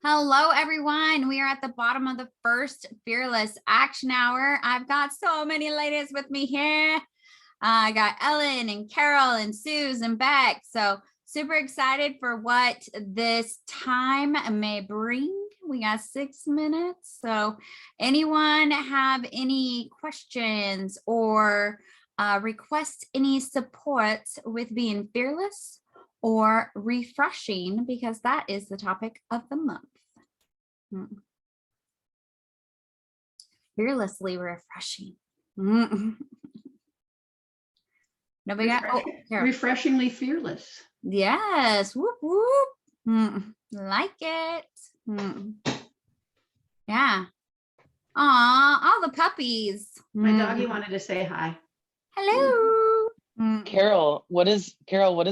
Hello, everyone. We are at the bottom of the first Fearless Action Hour. I've got so many ladies with me here. I got Ellen and Carol and Suze and Beck. So super excited for what this time may bring. We got 6 minutes. So anyone have any questions or request any support with being fearless or refreshing, because that is the topic of the month. Fearlessly refreshing. Nobody got refreshingly fearless. Yes. Whoop whoop. Like it. Yeah. Aw, all the puppies. My doggy wanted to say hi. Hello. Carol, what does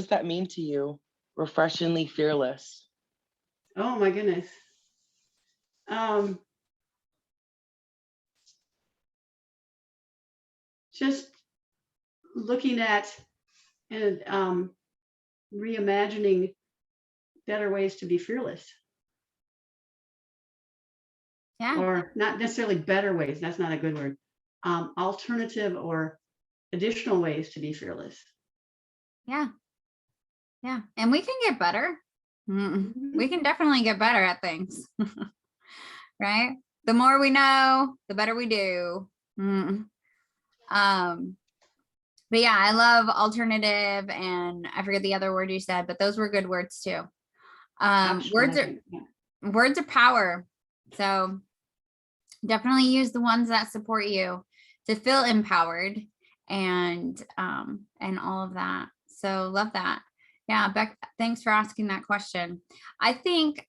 that mean to you? Refreshingly fearless. Oh my goodness. Just looking at and reimagining better ways to be fearless. Yeah. Or not necessarily better ways, that's not a good word. Alternative or additional ways to be fearless. Yeah. Yeah. And we can get better. We can definitely get better at things. Right? The more we know, the better we do. But yeah, I love alternative, and I forget the other word you said, but those were good words too. Words are power. So definitely use the ones that support you to feel empowered and all of that. So love that. Yeah, Beck, thanks for asking that question. I think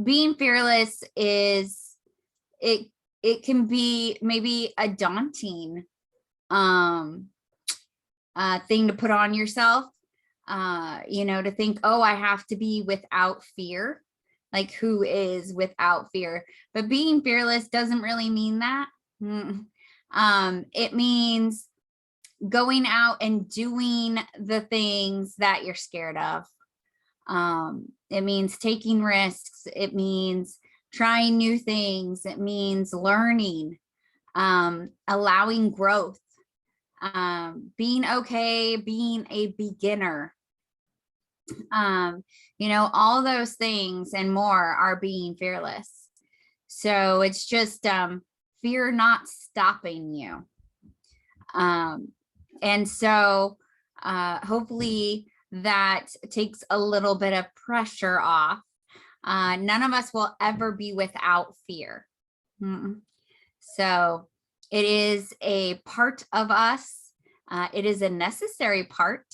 being fearless is, it can be maybe a daunting thing to put on yourself, to think, oh, I have to be without fear. Like, who is without fear? But being fearless doesn't really mean that. It means going out and doing the things that you're scared of. It means taking risks. It means trying new things. It means learning, allowing growth, being okay, being a beginner. All those things and more are being fearless. So it's just fear not stopping you. And so hopefully that takes a little bit of pressure off. None of us will ever be without fear. So it is a part of us. It is a necessary part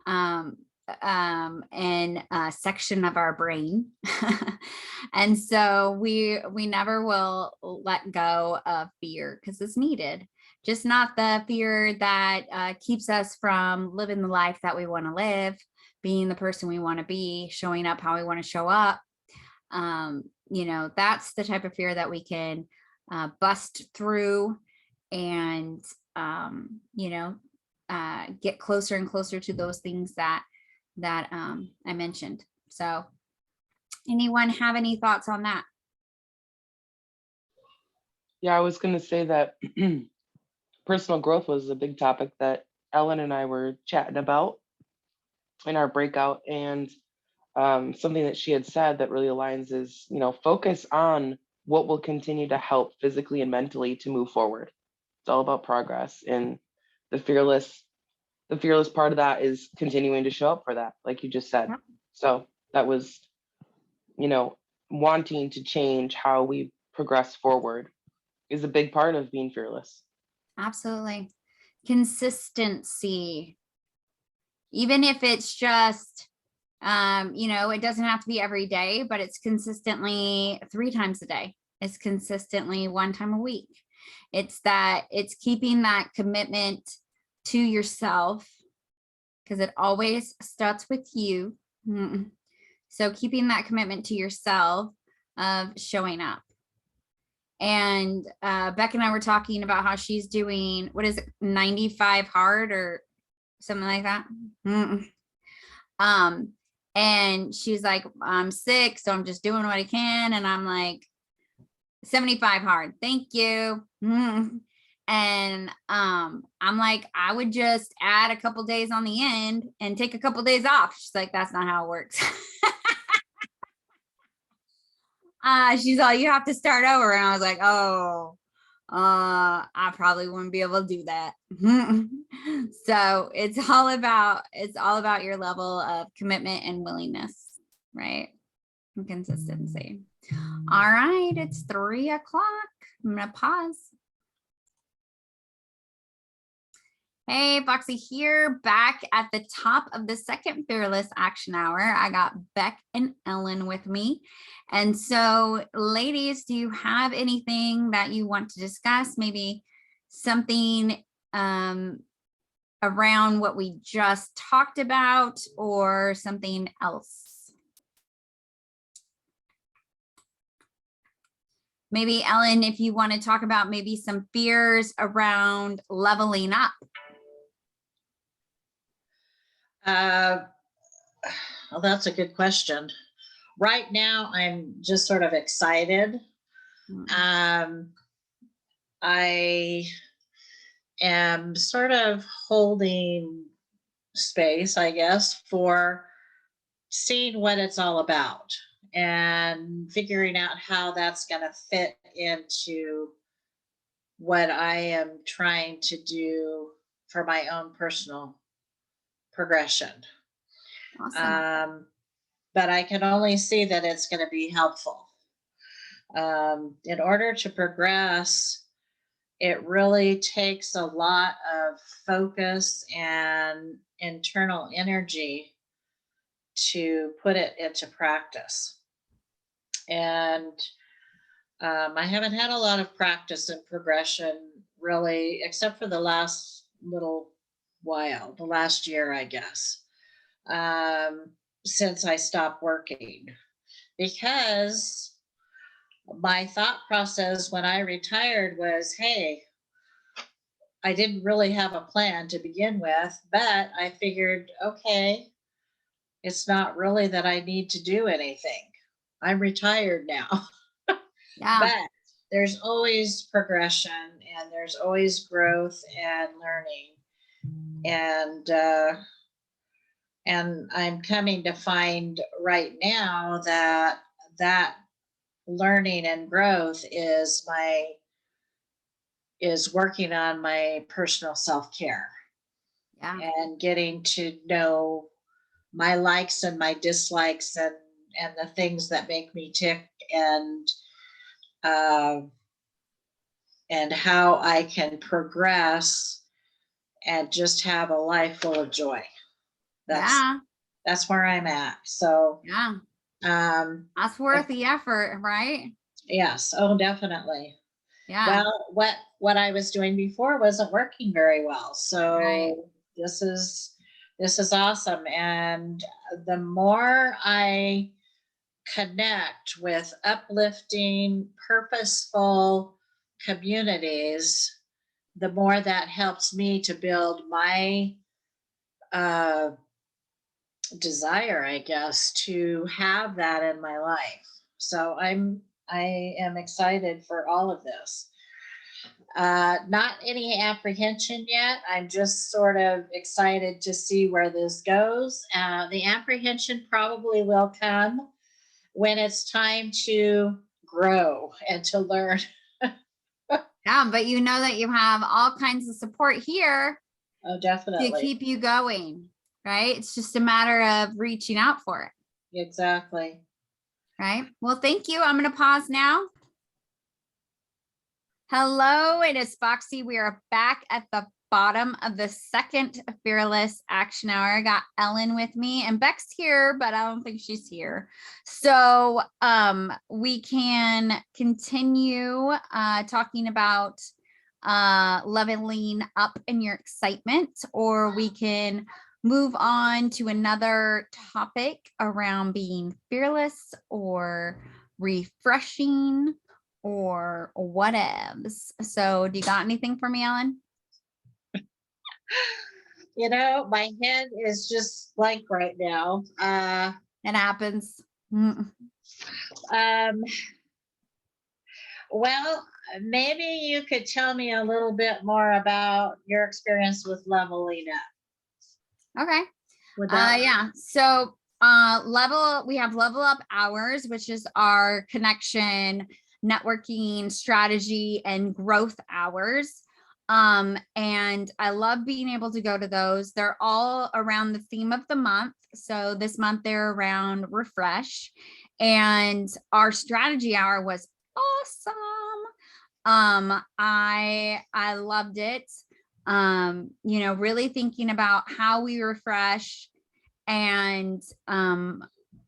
and a section of our brain. And so we never will let go of fear, because it's needed. Just not the fear that keeps us from living the life that we want to live, being the person we want to be, showing up how we want to show up. That's the type of fear that we can bust through and, get closer and closer to those things that I mentioned. So anyone have any thoughts on that? Yeah, I was going to say that personal growth was a big topic that Ellen and I were chatting about in our breakout, and something that she had said that really aligns is, focus on what will continue to help physically and mentally to move forward. It's all about progress, and the fearless part of that is continuing to show up for that, like you just said. Yeah. So that was, wanting to change how we progress forward is a big part of being fearless. Absolutely. Consistency. Even if it's just, it doesn't have to be every day, but it's consistently 3 times a day. It's consistently 1 time a week. It's keeping that commitment to yourself, because it always starts with you. So keeping that commitment to yourself of showing up. And Beck and I were talking about how she's doing, what is it, 95 hard or something like that. And she's like, I'm sick, so I'm just doing what I can. And I'm like, 75 hard. Thank you. And I'm like, I would just add a couple days on the end and take a couple days off. She's like, that's not how it works. She's all, you have to start over. And I was like, oh, I probably wouldn't be able to do that. So it's all about your level of commitment and willingness, right? And consistency. All right, it's 3 o'clock. I'm gonna pause. Hey, Foxy here, back at the top of the second Fearless Action Hour. I got Beck and Ellen with me. And so, ladies, do you have anything that you want to discuss? Maybe something around what we just talked about or something else? Maybe, Ellen, if you want to talk about maybe some fears around leveling up. Well, that's a good question. Right now, I'm just sort of excited. I am sort of holding space, I guess, for seeing what it's all about and figuring out how that's going to fit into what I am trying to do for my own personal progression. Awesome. But I can only see that it's going to be helpful. In order to progress, it really takes a lot of focus and internal energy to put it into practice. And I haven't had a lot of practice in progression, really, except for the last little while, the last year, I guess, since I stopped working. Because my thought process when I retired was, hey, I didn't really have a plan to begin with, but I figured, okay, it's not really that I need to do anything. I'm retired now. Yeah. But there's always progression and there's always growth and learning. And I'm coming to find right now that learning and growth is working on my personal self-care. Yeah. And getting to know my likes and my dislikes and the things that make me tick and how I can progress and just have a life full of joy. That's where I'm at. So yeah, that's worth the effort, right? Yes. Oh, definitely. Yeah. Well, what I was doing before wasn't working very well. So Right. this is awesome. And the more I connect with uplifting, purposeful communities, the more that helps me to build my desire, I guess, to have that in my life. So I am excited for all of this. Not any apprehension yet. I'm just sort of excited to see where this goes. The apprehension probably will come when it's time to grow and to learn. Yeah, but you know that you have all kinds of support here Oh, to definitely. keep you going, right? It's just a matter of reaching out for it. Exactly. Right. Well, thank you. I'm going to pause now. Hello, it is Foxy. We are back at the bottom of the second Fearless Action Hour. I got Ellen with me and Beck's here, but I don't think she's here. So we can continue talking about leveling up in your excitement, or we can move on to another topic around being fearless or refreshing or whatevs. So do you got anything for me, Ellen? You know, my head is just blank right now. It happens. Mm. Um, well, maybe you could tell me a little bit more about your experience with leveling up. Okay. Would that Yeah. So we have level up hours, which is our connection, networking, strategy, and growth hours. And I love being able to go to those. They're all around the theme of the month. So this month they're around refresh. And our strategy hour was awesome. I loved it. You know, really thinking about how we refresh and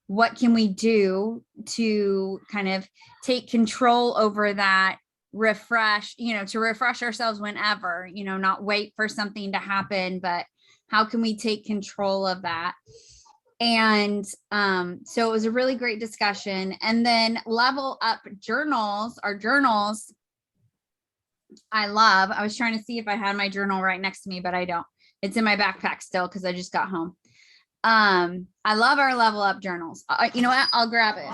what can we do to kind of take control over that refresh, you know, to refresh ourselves whenever, you know, not wait for something to happen, but how can we take control of that? And so it was a really great discussion. And then level up journals, our journals, I love. I was trying to see if I had my journal right next to me, but I don't. It's in my backpack still because I just got home. I love our level up journals. You know what? I'll grab it.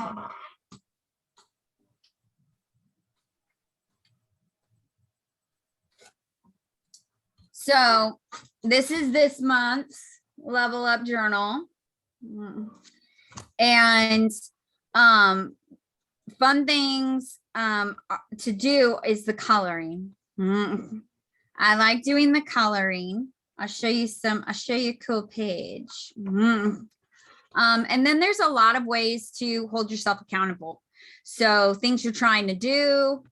So this is this month's level up journal. And fun things to do is the coloring. I like doing the coloring. I'll show you a cool page. And then there's a lot of ways to hold yourself accountable. So things you're trying to do,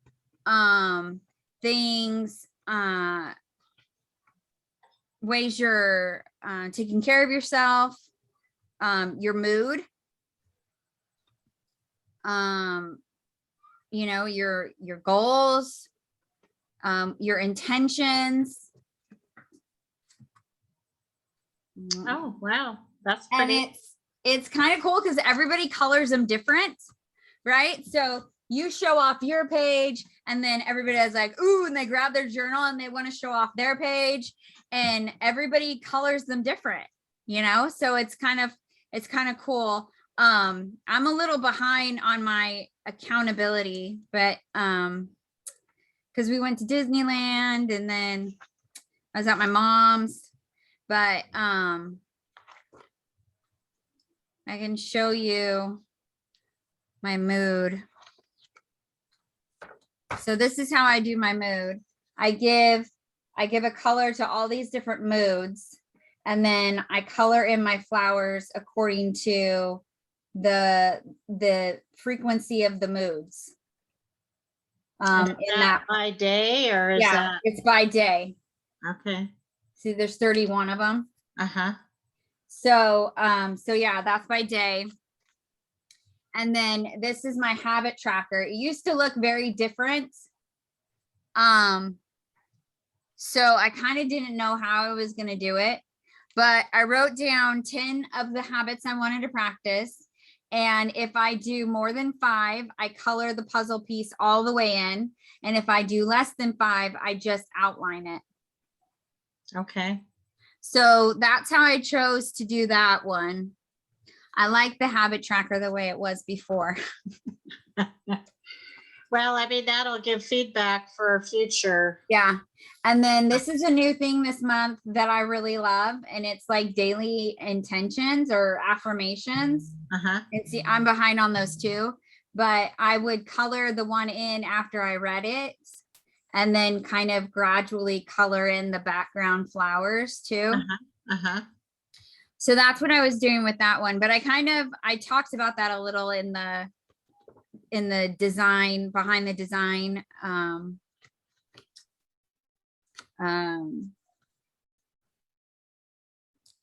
ways you're taking care of yourself, your mood, you know, your goals, your intentions. Oh, wow. That's And pretty. it's kind of cool because everybody colors them different, right? So you show off your page and then everybody is like, ooh, and they grab their journal and they want to show off their page and everybody colors them different, you know? So it's kind of cool. I'm a little behind on my accountability, but because we went to Disneyland and then I was at my mom's, but I can show you my mood. So this is how I do my mood. I give a color to all these different moods, and then I color in my flowers according to the frequency of the moods. Is In that that, by day or is yeah, it's by day. that okay? See, there's 31 of them. Uh-huh. So, so yeah, that's by day. And then this is my habit tracker. It used to look very different. So I kind of didn't know how I was going to do it, but I wrote down 10 of the habits I wanted to practice. And if I do more than 5, I color the puzzle piece all the way in. And if I do less than 5, I just outline it. Okay. So that's how I chose to do that one. I like the habit tracker the way it was before. Well, I mean, that'll give feedback for future. Yeah. And then this is a new thing this month that I really love. And it's like daily intentions or affirmations. Uh-huh. And see, I'm behind on those too, but I would color the one in after I read it and then kind of gradually color in the background flowers too. Uh-huh. So that's what I was doing with that one. But I talked about that a little in the design, behind the design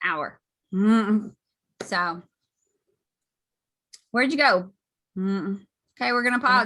hour. So where'd you go? Okay, we're gonna pause.